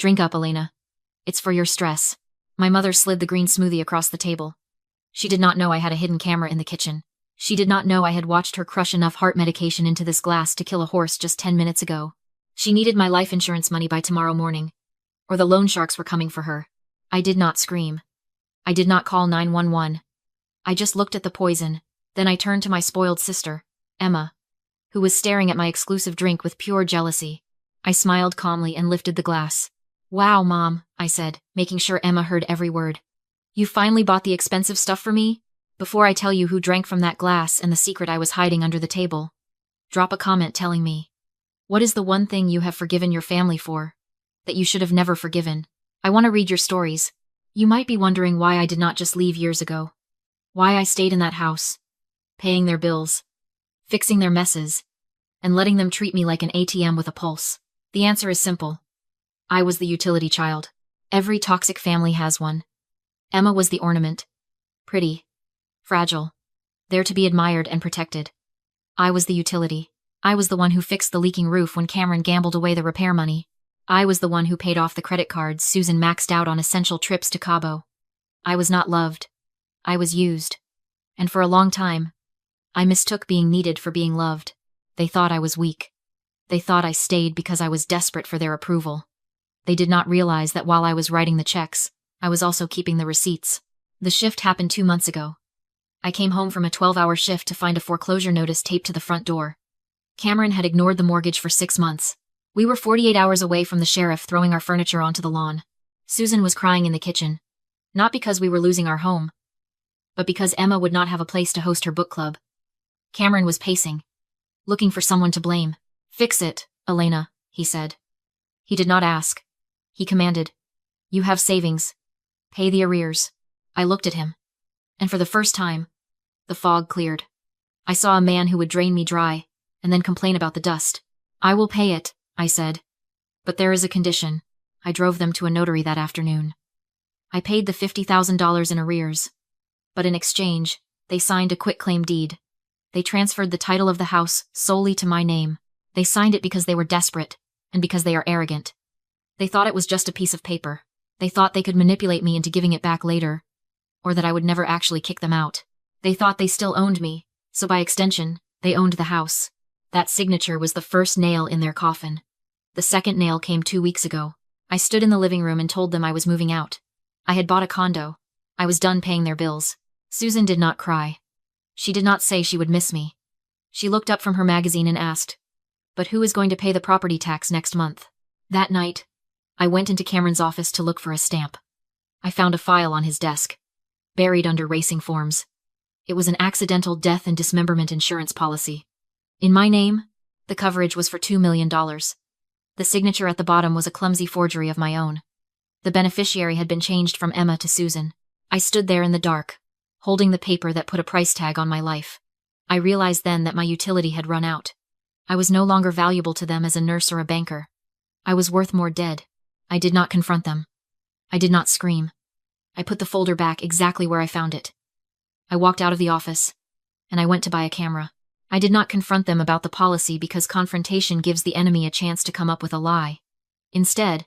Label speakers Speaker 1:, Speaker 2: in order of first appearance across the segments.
Speaker 1: Drink up, Elena. It's for your stress. My mother slid the green smoothie across the table. She did not know I had a hidden camera in the kitchen. She did not know I had watched her crush enough heart medication into this glass to kill a horse just 10 minutes ago. She needed my life insurance money by tomorrow morning, or the loan sharks were coming for her. I did not scream. I did not call 911. I just looked at the poison. Then I turned to my spoiled sister, Emma, who was staring at my exclusive drink with pure jealousy. I smiled calmly and lifted the glass. "Wow, Mom," I said, making sure Emma heard every word. "You finally bought the expensive stuff for me? Before I tell you who drank from that glass and the secret I was hiding under the table, drop a comment telling me, what is the one thing you have forgiven your family for, that you should have never forgiven? I want to read your stories. You might be wondering why I did not just leave years ago. Why I stayed in that house, paying their bills, fixing their messes, and letting them treat me like an ATM with a pulse. The answer is simple. I was the utility child. Every toxic family has one. Emma was the ornament. Pretty. Fragile. There to be admired and protected. I was the utility. I was the one who fixed the leaking roof when Cameron gambled away the repair money. I was the one who paid off the credit cards Susan maxed out on essential trips to Cabo. I was not loved. I was used. And for a long time, I mistook being needed for being loved. They thought I was weak. They thought I stayed because I was desperate for their approval. They did not realize that while I was writing the checks, I was also keeping the receipts. The shift happened 2 months ago. I came home from a 12-hour shift to find a foreclosure notice taped to the front door. Cameron had ignored the mortgage for 6 months. We were 48 hours away from the sheriff throwing our furniture onto the lawn. Susan was crying in the kitchen. Not because we were losing our home, but because Emma would not have a place to host her book club. Cameron was pacing, looking for someone to blame. "Fix it, Elena," he said. He did not ask. He commanded, "You have savings. Pay the arrears." I looked at him, and for the first time, the fog cleared. I saw a man who would drain me dry, and then complain about the dust. "I will pay it," I said. "But there is a condition." I drove them to a notary that afternoon. I paid the $50,000 in arrears, but in exchange, they signed a quitclaim deed. They transferred the title of the house solely to my name. They signed it because they were desperate, and because they are arrogant. They thought it was just a piece of paper. They thought they could manipulate me into giving it back later, or that I would never actually kick them out. They thought they still owned me, so by extension, they owned the house. That signature was the first nail in their coffin. The second nail came 2 weeks ago. I stood in the living room and told them I was moving out. I had bought a condo. I was done paying their bills. Susan did not cry. She did not say she would miss me. She looked up from her magazine and asked, "But who is going to pay the property tax next month?" That night, I went into Cameron's office to look for a stamp. I found a file on his desk, buried under racing forms. It was an accidental death and dismemberment insurance policy. In my name, the coverage was for $2 million. The signature at the bottom was a clumsy forgery of my own. The beneficiary had been changed from Emma to Susan. I stood there in the dark, holding the paper that put a price tag on my life. I realized then that my utility had run out. I was no longer valuable to them as a nurse or a banker. I was worth more dead. I did not confront them. I did not scream. I put the folder back exactly where I found it. I walked out of the office, and I went to buy a camera. I did not confront them about the policy because confrontation gives the enemy a chance to come up with a lie. Instead,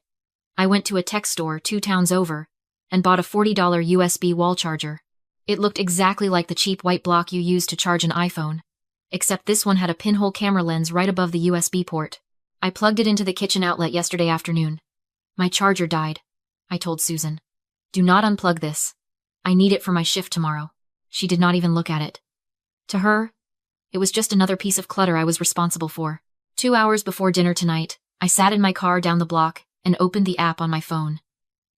Speaker 1: I went to a tech store 2 towns over and bought a $40 USB wall charger. It looked exactly like the cheap white block you use to charge an iPhone, except this one had a pinhole camera lens right above the USB port. I plugged it into the kitchen outlet yesterday afternoon. "My charger died," I told Susan. "Do not unplug this. I need it for my shift tomorrow." She did not even look at it. To her, it was just another piece of clutter I was responsible for. 2 hours before dinner tonight, I sat in my car down the block and opened the app on my phone.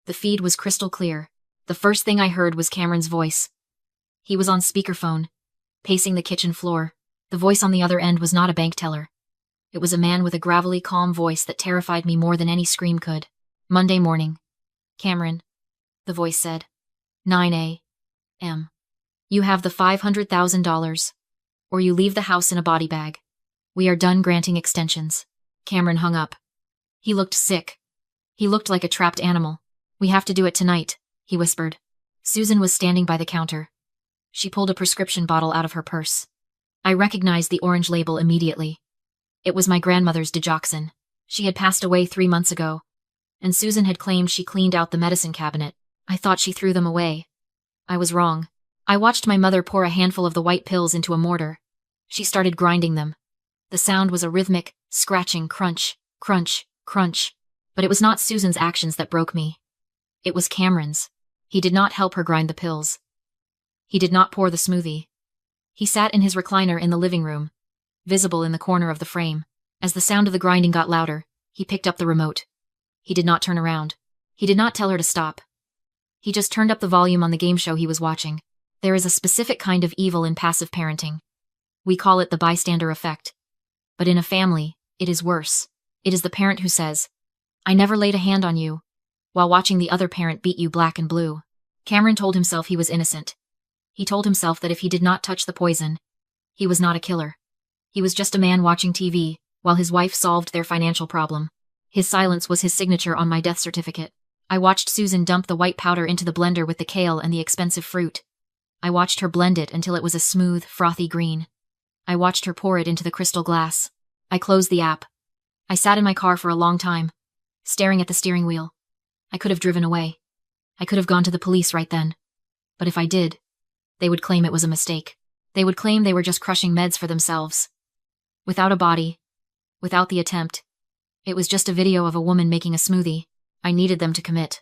Speaker 1: The feed was crystal clear. The first thing I heard was Cameron's voice. He was on speakerphone, pacing the kitchen floor. The voice on the other end was not a bank teller. It was a man with a gravelly, calm voice that terrified me more than any scream could. "Monday morning. Cameron," the voice said. 9 a.m. "You have the $500,000, or you leave the house in a body bag. We are done granting extensions." Cameron hung up. He looked sick. He looked like a trapped animal. "We have to do it tonight," he whispered. Susan was standing by the counter. She pulled a prescription bottle out of her purse. I recognized the orange label immediately. It was my grandmother's digoxin. She had passed away 3 months ago, and Susan had claimed she cleaned out the medicine cabinet. I thought she threw them away. I was wrong. I watched my mother pour a handful of the white pills into a mortar. She started grinding them. The sound was a rhythmic, scratching crunch, crunch, crunch. But it was not Susan's actions that broke me. It was Cameron's. He did not help her grind the pills. He did not pour the smoothie. He sat in his recliner in the living room, visible in the corner of the frame. As the sound of the grinding got louder, he picked up the remote. He did not turn around. He did not tell her to stop. He just turned up the volume on the game show he was watching. There is a specific kind of evil in passive parenting. We call it the bystander effect. But in a family, it is worse. It is the parent who says, "I never laid a hand on you," while watching the other parent beat you black and blue. Cameron told himself he was innocent. He told himself that if he did not touch the poison, he was not a killer. He was just a man watching TV, while his wife solved their financial problem. His silence was his signature on my death certificate. I watched Susan dump the white powder into the blender with the kale and the expensive fruit. I watched her blend it until it was a smooth, frothy green. I watched her pour it into the crystal glass. I closed the app. I sat in my car for a long time, staring at the steering wheel. I could have driven away. I could have gone to the police right then. But if I did, they would claim it was a mistake. They would claim they were just crushing meds for themselves. Without a body, without the attempt, it was just a video of a woman making a smoothie. I needed them to commit.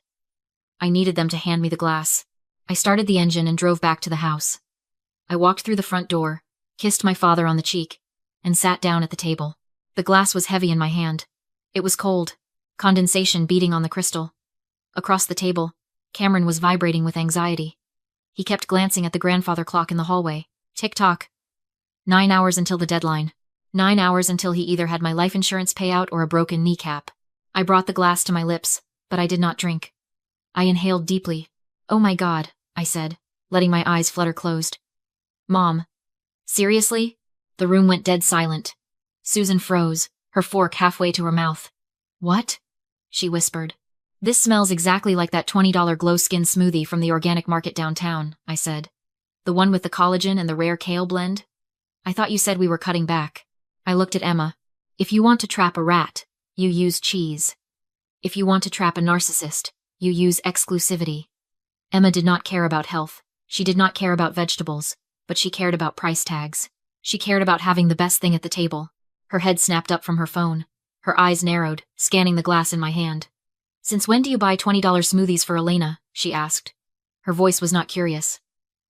Speaker 1: I needed them to hand me the glass. I started the engine and drove back to the house. I walked through the front door, kissed my father on the cheek, and sat down at the table. The glass was heavy in my hand. It was cold, condensation beating on the crystal. Across the table, Cameron was vibrating with anxiety. He kept glancing at the grandfather clock in the hallway. Tick-tock. 9 hours until the deadline. 9 hours until he either had my life insurance payout or a broken kneecap. I brought the glass to my lips, but I did not drink. I inhaled deeply. "Oh my God," I said, letting my eyes flutter closed. "Mom. Seriously?" The room went dead silent. Susan froze, her fork halfway to her mouth. "What?" she whispered. "This smells exactly like that $20 glow skin smoothie from the organic market downtown," I said. "The one with the collagen and the rare kale blend? I thought you said we were cutting back." I looked at Emma. "If you want to trap a rat, you use cheese. If you want to trap a narcissist, you use exclusivity." Emma did not care about health. She did not care about vegetables, but she cared about price tags. She cared about having the best thing at the table. Her head snapped up from her phone. Her eyes narrowed, scanning the glass in my hand. "Since when do you buy $20 smoothies for Elena?" she asked. Her voice was not curious.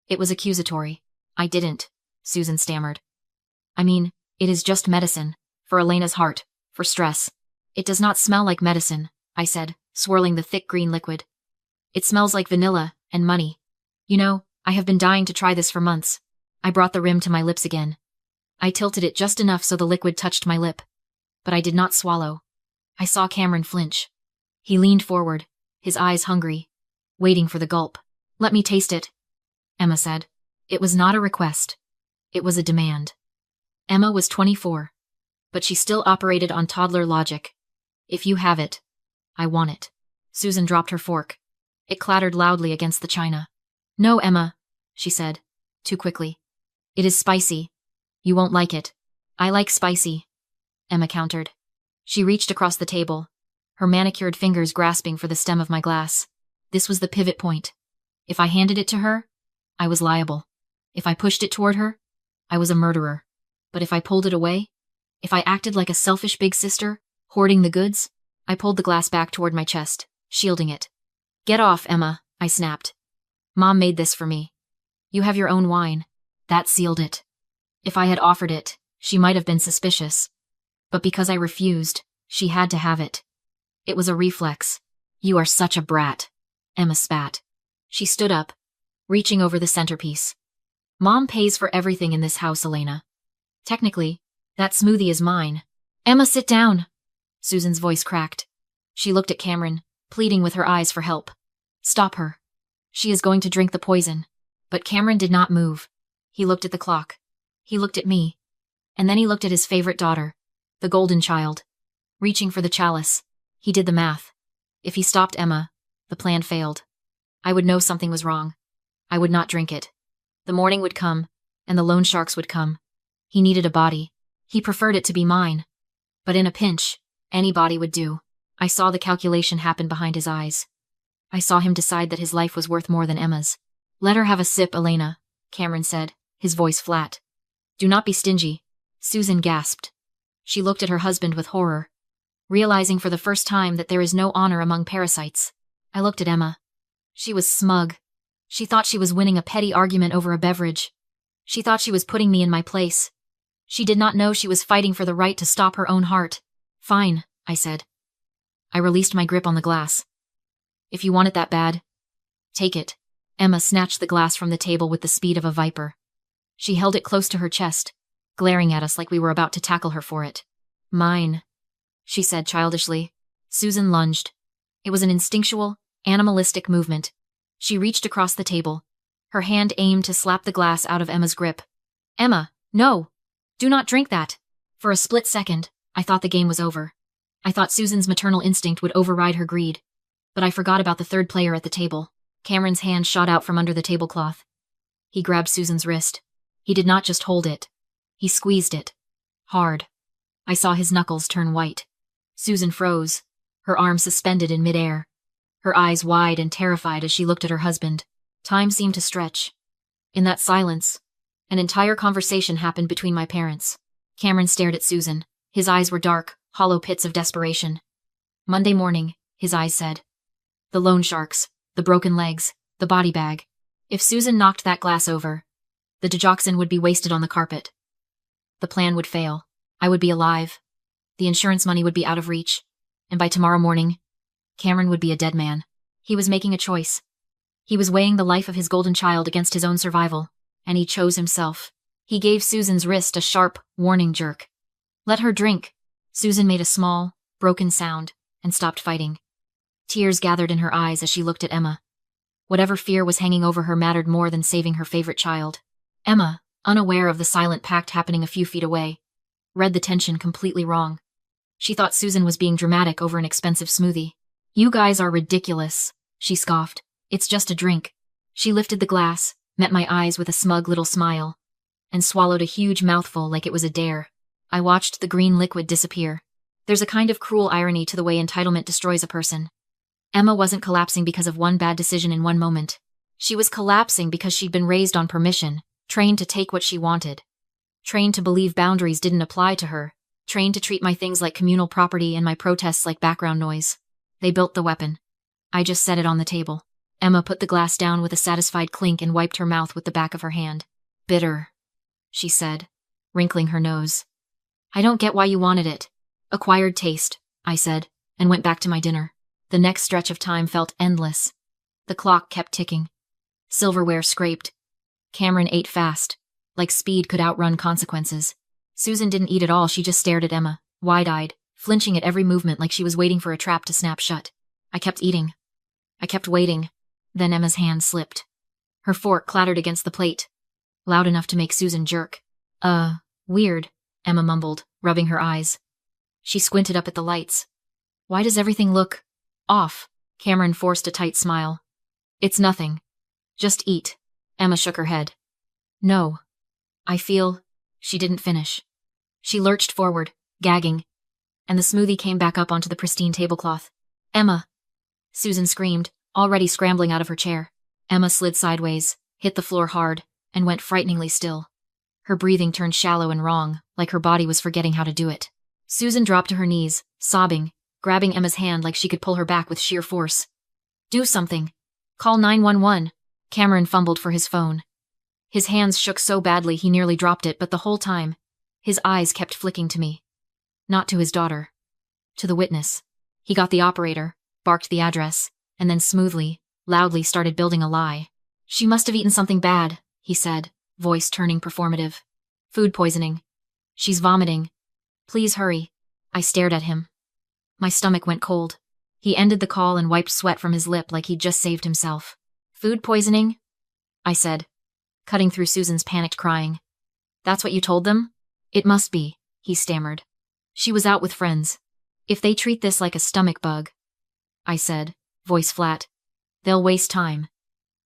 Speaker 1: It was accusatory. "I didn't," Susan stammered. "I mean, it is just medicine. For Elena's heart. For stress." "It does not smell like medicine," I said, swirling the thick green liquid. "It smells like vanilla and money. You know, I have been dying to try this for months." I brought the rim to my lips again. I tilted it just enough so the liquid touched my lip. But I did not swallow. I saw Cameron flinch. He leaned forward, his eyes hungry, waiting for the gulp. "Let me taste it," Emma said. It was not a request. It was a demand. Emma was 24, but she still operated on toddler logic. "If you have it, I want it." Susan dropped her fork. It clattered loudly against the china. "No, Emma," she said, too quickly. "It is spicy. You won't like it." "I like spicy," Emma countered. She reached across the table, her manicured fingers grasping for the stem of my glass. This was the pivot point. If I handed it to her, I was liable. If I pushed it toward her, I was a murderer. But if I pulled it away, if I acted like a selfish big sister, hoarding the goods, I pulled the glass back toward my chest, shielding it. "Get off, Emma," I snapped. "Mom made this for me. You have your own wine." That sealed it. If I had offered it, she might have been suspicious. But because I refused, she had to have it. It was a reflex. "You are such a brat," Emma spat. She stood up, reaching over the centerpiece. "Mom pays for everything in this house, Elena. Technically, that smoothie is mine." "Emma, sit down," Susan's voice cracked. She looked at Cameron, pleading with her eyes for help. "Stop her. She is going to drink the poison." But Cameron did not move. He looked at the clock. He looked at me. And then he looked at his favorite daughter, the golden child, reaching for the chalice. He did the math. If he stopped Emma, the plan failed. I would know something was wrong. I would not drink it. The morning would come, and the loan sharks would come. He needed a body. He preferred it to be mine. But in a pinch, any body would do. I saw the calculation happen behind his eyes. I saw him decide that his life was worth more than Emma's. Let her have a sip, Elena, Cameron said, his voice flat. Do not be stingy. Susan gasped. She looked at her husband with horror, realizing for the first time that there is no honor among parasites. I looked at Emma. She was smug. She thought she was winning a petty argument over a beverage. She thought she was putting me in my place. She did not know she was fighting for the right to stop her own heart. Fine, I said. I released my grip on the glass. If you want it that bad, take it. Emma snatched the glass from the table with the speed of a viper. She held it close to her chest, glaring at us like we were about to tackle her for it. Mine, she said childishly. Susan lunged. It was an instinctual, animalistic movement. She reached across the table, her hand aimed to slap the glass out of Emma's grip. Emma, no! Do not drink that! For a split second, I thought the game was over. I thought Susan's maternal instinct would override her greed. But I forgot about the third player at the table. Cameron's hand shot out from under the tablecloth. He grabbed Susan's wrist. He did not just hold it. He squeezed it. Hard. I saw his knuckles turn white. Susan froze, her arms suspended in midair, her eyes wide and terrified as she looked at her husband. Time seemed to stretch. In that silence, an entire conversation happened between my parents. Cameron stared at Susan. His eyes were dark, hollow pits of desperation. Monday morning, his eyes said. The loan sharks, the broken legs, the body bag. If Susan knocked that glass over, the digoxin would be wasted on the carpet. The plan would fail. I would be alive. The insurance money would be out of reach. And by tomorrow morning, Cameron would be a dead man. He was making a choice. He was weighing the life of his golden child against his own survival, and he chose himself. He gave Susan's wrist a sharp, warning jerk. Let her drink. Susan made a small, broken sound, and stopped fighting. Tears gathered in her eyes as she looked at Emma. Whatever fear was hanging over her mattered more than saving her favorite child. Emma, unaware of the silent pact happening a few feet away, read the tension completely wrong. She thought Susan was being dramatic over an expensive smoothie. You guys are ridiculous, she scoffed. It's just a drink. She lifted the glass, met my eyes with a smug little smile, and swallowed a huge mouthful like it was a dare. I watched the green liquid disappear. There's a kind of cruel irony to the way entitlement destroys a person. Emma wasn't collapsing because of one bad decision in one moment. She was collapsing because she'd been raised on permission, trained to take what she wanted, trained to believe boundaries didn't apply to her, trained to treat my things like communal property and my protests like background noise. They built the weapon. I just set it on the table. Emma put the glass down with a satisfied clink and wiped her mouth with the back of her hand. Bitter, she said, wrinkling her nose. I don't get why you wanted it. Acquired taste, I said, and went back to my dinner. The next stretch of time felt endless. The clock kept ticking. Silverware scraped. Cameron ate fast, like speed could outrun consequences. Susan didn't eat at all, she just stared at Emma, wide-eyed, flinching at every movement like she was waiting for a trap to snap shut. I kept eating. I kept waiting. Then Emma's hand slipped. Her fork clattered against the plate, loud enough to make Susan jerk. Weird, Emma mumbled, rubbing her eyes. She squinted up at the lights. Why does everything look off? Cameron forced a tight smile. It's nothing. Just eat. Emma shook her head. No. I feel... She didn't finish. She lurched forward, gagging, and the smoothie came back up onto the pristine tablecloth. Emma! Susan screamed, already scrambling out of her chair. Emma slid sideways, hit the floor hard, and went frighteningly still. Her breathing turned shallow and wrong, like her body was forgetting how to do it. Susan dropped to her knees, sobbing, grabbing Emma's hand like she could pull her back with sheer force. Do something. Call 911. Cameron fumbled for his phone. His hands shook so badly he nearly dropped it, but the whole time, his eyes kept flicking to me. Not to his daughter. To the witness. He got the operator, barked the address, and then smoothly, loudly started building a lie. She must have eaten something bad, he said, voice turning performative. Food poisoning. She's vomiting. Please hurry. I stared at him. My stomach went cold. He ended the call and wiped sweat from his lip like he'd just saved himself. Food poisoning? I said, cutting through Susan's panicked crying. That's what you told them? It must be, he stammered. She was out with friends. If they treat this like a stomach bug, I said, voice flat, they'll waste time.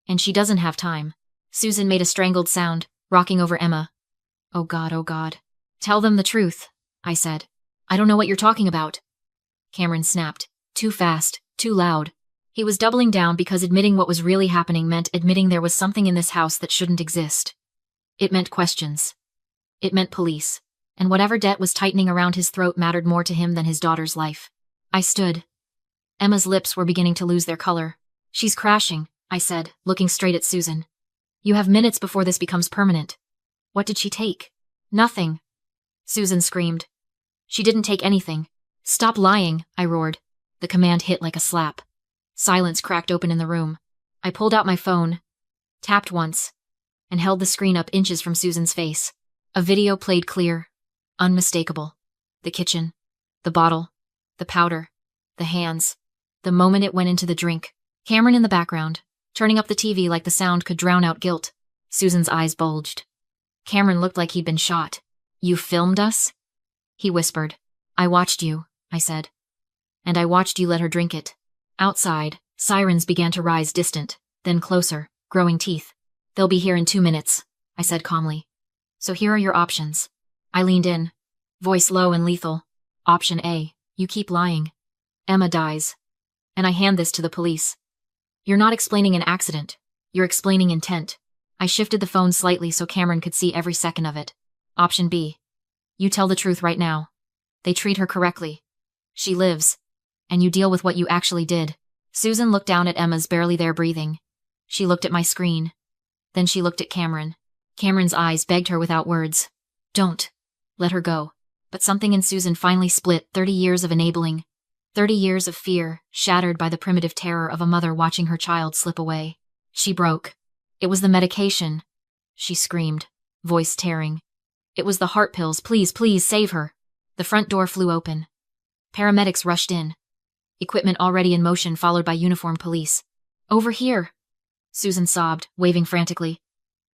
Speaker 1: And she doesn't have time. Susan made a strangled sound, rocking over Emma. Oh God, oh God. Tell them the truth, I said. I don't know what you're talking about. Cameron snapped. Too fast, too loud. He was doubling down because admitting what was really happening meant admitting there was something in this house that shouldn't exist. It meant questions. It meant police. And whatever debt was tightening around his throat mattered more to him than his daughter's life. I stood. Emma's lips were beginning to lose their color. She's crashing, I said, looking straight at Susan. You have minutes before this becomes permanent. What did she take? Nothing. Susan screamed. She didn't take anything. Stop lying, I roared. The command hit like a slap. Silence cracked open in the room. I pulled out my phone, tapped once, and held the screen up inches from Susan's face. A video played clear, unmistakable. The kitchen, the bottle, the powder, the hands. The moment it went into the drink. Cameron in the background, turning up the TV like the sound could drown out guilt. Susan's eyes bulged. Cameron looked like he'd been shot. You filmed us? He whispered. I watched you, I said. And I watched you let her drink it. Outside, sirens began to rise distant, then closer, growing teeth. They'll be here in 2 minutes, I said calmly. So here are your options. I leaned in, voice low and lethal. Option A, you keep lying. Emma dies. And I hand this to the police. You're not explaining an accident. You're explaining intent. I shifted the phone slightly so Cameron could see every second of it. Option B. You tell the truth right now. They treat her correctly. She lives. And you deal with what you actually did. Susan looked down at Emma's barely there breathing. She looked at my screen. Then she looked at Cameron. Cameron's eyes begged her without words. Don't. Let her go. But something in Susan finally split. 30 years of enabling. 30 years of fear, shattered by the primitive terror of a mother watching her child slip away. She broke. It was the medication. She screamed, voice tearing. It was the heart pills. Please, please, save her. The front door flew open. Paramedics rushed in. Equipment already in motion, followed by uniformed police. Over here. Susan sobbed, waving frantically.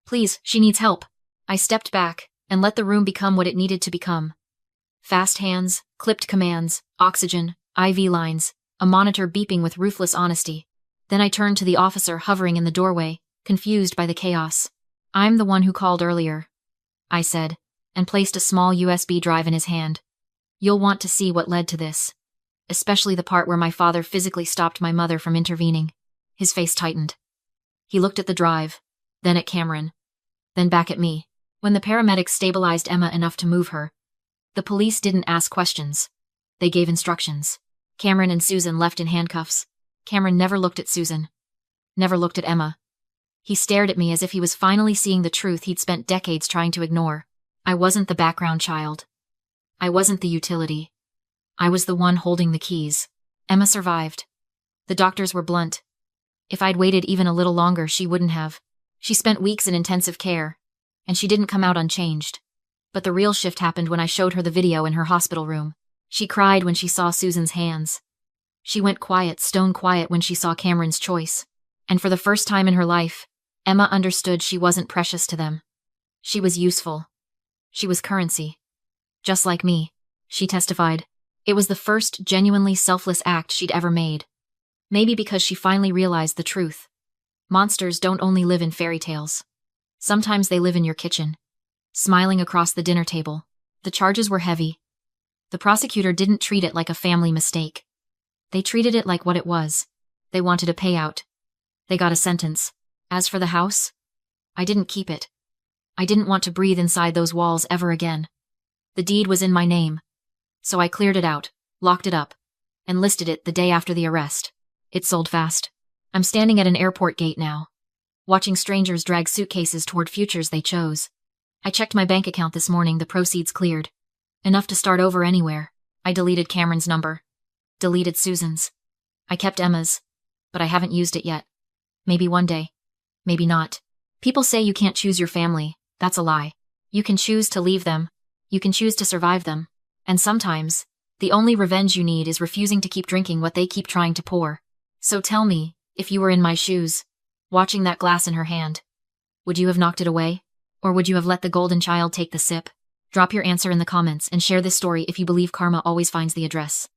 Speaker 1: Please, she needs help. I stepped back and let the room become what it needed to become. Fast hands, clipped commands, oxygen, IV lines, a monitor beeping with ruthless honesty. Then I turned to the officer hovering in the doorway, confused by the chaos. I'm the one who called earlier, I said, and placed a small USB drive in his hand. You'll want to see what led to this. Especially the part where my father physically stopped my mother from intervening. His face tightened. He looked at the drive, then at Cameron, then back at me. When the paramedics stabilized Emma enough to move her, the police didn't ask questions. They gave instructions. Cameron and Susan left in handcuffs. Cameron never looked at Susan. Never looked at Emma. He stared at me as if he was finally seeing the truth he'd spent decades trying to ignore. I wasn't the background child. I wasn't the utility. I was the one holding the keys. Emma survived. The doctors were blunt. If I'd waited even a little longer, she wouldn't have. She spent weeks in intensive care, and she didn't come out unchanged. But the real shift happened when I showed her the video in her hospital room. She cried when she saw Susan's hands. She went quiet, stone quiet when she saw Cameron's choice. And for the first time in her life, Emma understood she wasn't precious to them. She was useful. She was currency. Just like me, she testified. It was the first genuinely selfless act she'd ever made. Maybe because she finally realized the truth. Monsters don't only live in fairy tales. Sometimes they live in your kitchen. Smiling across the dinner table. The charges were heavy. The prosecutor didn't treat it like a family mistake. They treated it like what it was. They wanted a payout. They got a sentence. As for the house, I didn't keep it. I didn't want to breathe inside those walls ever again. The deed was in my name. So I cleared it out, locked it up, and listed it the day after the arrest. It sold fast. I'm standing at an airport gate now, watching strangers drag suitcases toward futures they chose. I checked my bank account this morning, the proceeds cleared. Enough to start over anywhere. I deleted Cameron's number. Deleted Susan's. I kept Emma's, but I haven't used it yet. Maybe one day. Maybe not. People say you can't choose your family. That's a lie. You can choose to leave them. You can choose to survive them. And sometimes, the only revenge you need is refusing to keep drinking what they keep trying to pour. So tell me, if you were in my shoes, watching that glass in her hand, would you have knocked it away? Or would you have let the golden child take the sip? Drop your answer in the comments and share this story if you believe karma always finds the address.